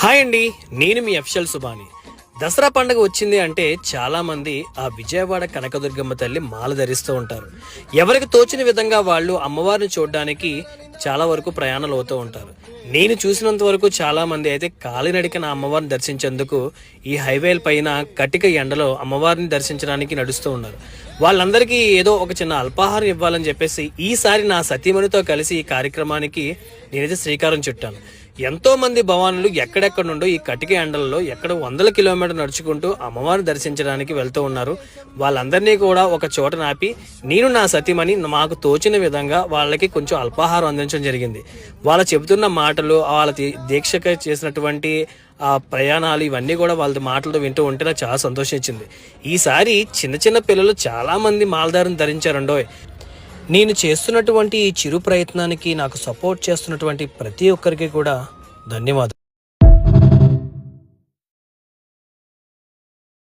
Hi అండి, నేను మీ అఫ్షల్ సుబాని. దసరా పండుగ వచ్చింది అంటే చాలామంది ఆ విజయవాడ కనకదుర్గమ్మ తల్లి మాల ధరిస్తూ ఉంటారు. ఎవరికి తోచిన విధంగా వాళ్ళు అమ్మవారిని చూడడానికి చాలా వరకు ప్రయాణాలు అవుతూ ఉంటారు. నేను చూసినంత వరకు చాలామంది అయితే కాలినడికన అమ్మవారిని దర్శించేందుకు ఈ హైవేల పైన కటిక ఎండలో అమ్మవారిని దర్శించడానికి నడుస్తూ ఉన్నారు. వాళ్ళందరికీ ఏదో ఒక చిన్న అల్పాహారం ఇవ్వాలని చెప్పేసి ఈసారి నా సతీమణితో కలిసి ఈ కార్యక్రమానికి నేనైతే శ్రీకారం చుట్టాను. ఎంతో మంది భవానులు ఎక్కడెక్కడ నుండో ఈ కటిక ఎండలలో ఎక్కడ 100 కిలోమీటర్లు నడుచుకుంటూ అమ్మవారిని దర్శించడానికి వెళ్తూ ఉన్నారు. వాళ్ళందరినీ కూడా ఒక చోట నాపి నేను నా సతీమణి మాకు తోచిన విధంగా వాళ్ళకి కొంచెం అల్పాహారం అందించడం జరిగింది. వాళ్ళు చెబుతున్న మాటలు, వాళ్ళ దీక్షగా చేసినటువంటి ఆ ప్రయాణాలు ఇవన్నీ కూడా వాళ్ళ మాటలతో వింటూ ఉంటే నాకు చాలా సంతోషించింది. ఈసారి చిన్న చిన్న పిల్లలు చాలా మంది మాలధారిని ధరించారండోయ్. నేను చేస్తున్నటువంటి ఈ చిరు ప్రయత్నానికి నాకు సపోర్ట్ చేస్తున్నటువంటి ప్రతి ఒక్కరికి కూడా ధన్యవాదాలు.